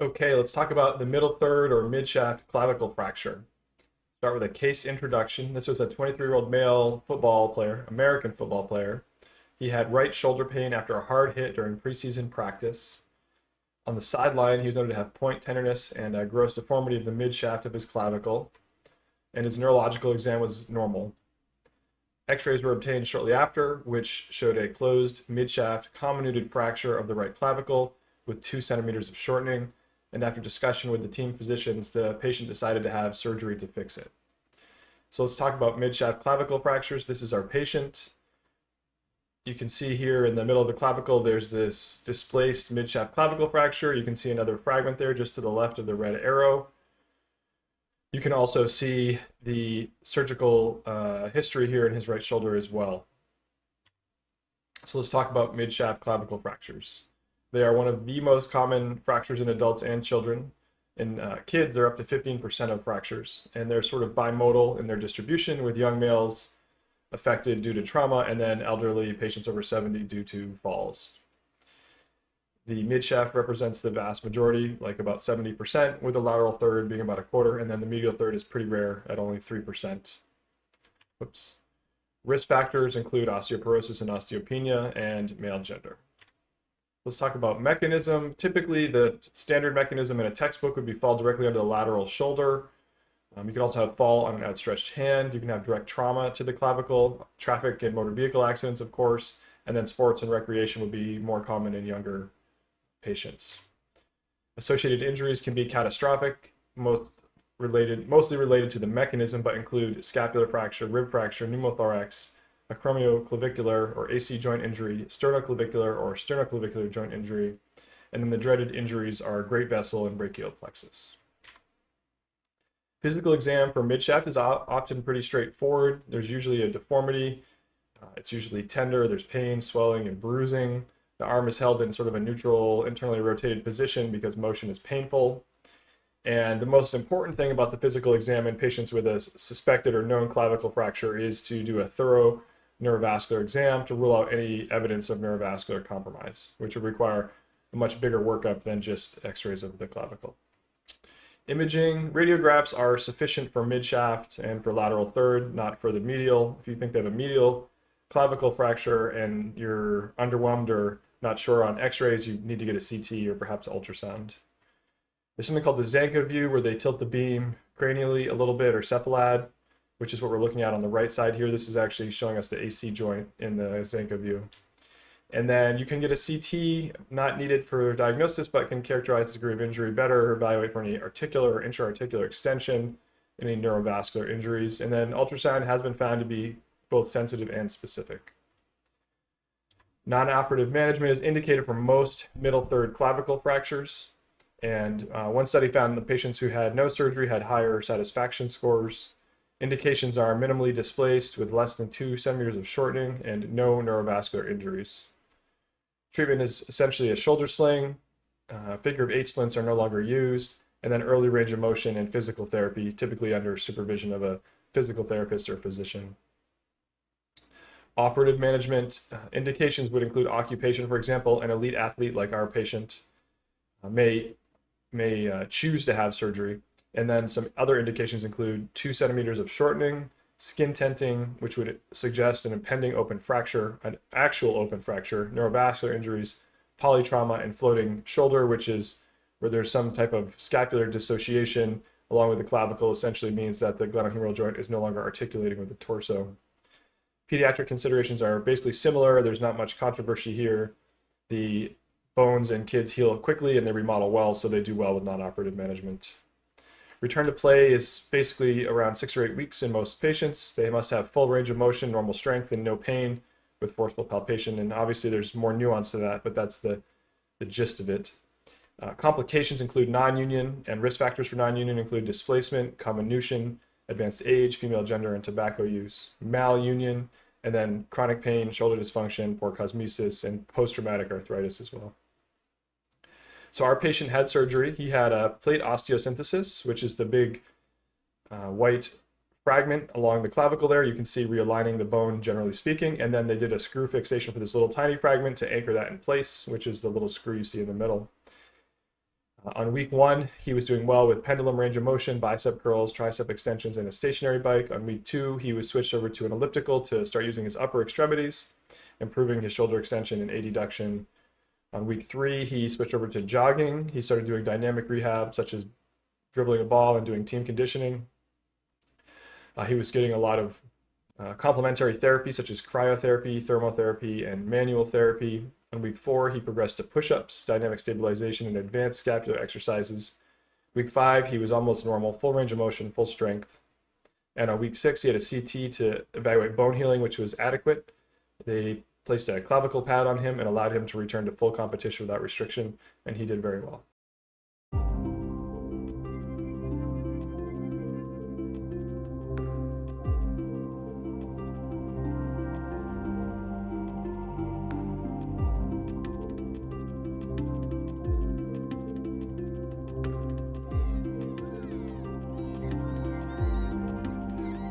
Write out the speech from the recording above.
Okay, let's talk about the middle third or mid-shaft clavicle fracture. Start with a case introduction. This was a 23-year-old male football player, American football player. He had right shoulder pain after a hard hit during preseason practice. On the sideline, he was noted to have point tenderness and a gross deformity of the mid-shaft of his clavicle, and his neurological exam was normal. X-rays were obtained shortly after, which showed a closed mid-shaft comminuted fracture of the right clavicle with 2 centimeters of shortening, and after discussion with the team physicians, the patient decided to have surgery to fix it. So let's talk about mid-shaft clavicle fractures. This is our patient. You can see here in the middle of the clavicle, there's this displaced mid-shaft clavicle fracture. You can see another fragment there just to the left of the red arrow. You can also see the surgical history here in his right shoulder as well. So let's talk about mid-shaft clavicle fractures. They are one of the most common fractures in adults and children. In kids, they're up to 15% of fractures, and they're sort of bimodal in their distribution, with young males affected due to trauma, and then elderly patients over 70 due to falls. The midshaft represents the vast majority, like about 70%, with the lateral third being about a quarter, and then the medial third is pretty rare at only 3%. Whoops. Risk factors include osteoporosis and osteopenia and male gender. Let's talk about mechanism. Typically, the standard mechanism in a textbook would be fall directly under the lateral shoulder. You can also have fall on an outstretched hand. You can have direct trauma to the clavicle, traffic and motor vehicle accidents, of course, and then sports and recreation would be more common in younger patients. Associated injuries can be catastrophic, mostly related to the mechanism, but include scapular fracture, rib fracture, pneumothorax, acromioclavicular or AC joint injury, sternoclavicular or sternoclavicular joint injury, and then the dreaded injuries are great vessel and brachial plexus. Physical exam for midshaft is often pretty straightforward. There's usually a deformity. It's usually tender. There's pain, swelling, and bruising. The arm is held in sort of a neutral, internally rotated position because motion is painful. And the most important thing about the physical exam in patients with a suspected or known clavicle fracture is to do a thorough neurovascular exam to rule out any evidence of neurovascular compromise, which would require a much bigger workup than just x-rays of the clavicle. Imaging, radiographs are sufficient for midshaft and for lateral third, not for the medial. If you think they have a medial clavicle fracture and you're underwhelmed or not sure on x-rays, you need to get a CT or perhaps ultrasound. There's something called the Zanka view where they tilt the beam cranially a little bit, or cephalad, which is what we're looking at on the right side here. This is actually showing us the AC joint in the Zanka view. And then you can get a CT, not needed for diagnosis, but can characterize the degree of injury better, or evaluate for any articular or intra-articular extension, any neurovascular injuries. And then ultrasound has been found to be both sensitive and specific. Non-operative management is indicated for most middle third clavicle fractures. And one study found the patients who had no surgery had higher satisfaction scores. Indications are minimally displaced with less than 2 centimeters of shortening and no neurovascular injuries. Treatment is essentially a shoulder sling. Figure of 8 splints are no longer used. And then early range of motion and physical therapy, typically under supervision of a physical therapist or physician. Operative management indications would include occupation. For example, an elite athlete like our patient may choose to have surgery. And then some other indications include 2 centimeters of shortening, skin tenting, which would suggest an impending open fracture, an actual open fracture, neurovascular injuries, polytrauma, and floating shoulder, which is where there's some type of scapular dissociation along with the clavicle, essentially means that the glenohumeral joint is no longer articulating with the torso. Pediatric considerations are basically similar. There's not much controversy here. The bones in kids heal quickly and they remodel well, so they do well with non-operative management. Return to play is basically around 6 or 8 weeks in most patients. They must have full range of motion, normal strength, and no pain with forceful palpation. And obviously there's more nuance to that, but that's the gist of it. Complications include non-union, and risk factors for non-union include displacement, comminution, advanced age, female gender, and tobacco use, malunion, and then chronic pain, shoulder dysfunction, poor cosmesis, and post-traumatic arthritis as well. So our patient had surgery. He had a plate osteosynthesis, which is the big white fragment along the clavicle there. You can see realigning the bone, generally speaking. And then they did a screw fixation for this little tiny fragment to anchor that in place, which is the little screw you see in the middle. On week 1, he was doing well with pendulum range of motion, bicep curls, tricep extensions, and a stationary bike. On week 2, he was switched over to an elliptical to start using his upper extremities, improving his shoulder extension and adduction. On week 3, he switched over to jogging. He started doing dynamic rehab, such as dribbling a ball and doing team conditioning. He was getting a lot of complementary therapy, such as cryotherapy, thermotherapy, and manual therapy. On week 4, he progressed to push-ups, dynamic stabilization, and advanced scapular exercises. Week 5, he was almost normal, full range of motion, full strength. And on week 6, he had a CT to evaluate bone healing, which was adequate. They placed a clavicle pad on him and allowed him to return to full competition without restriction, and he did very well.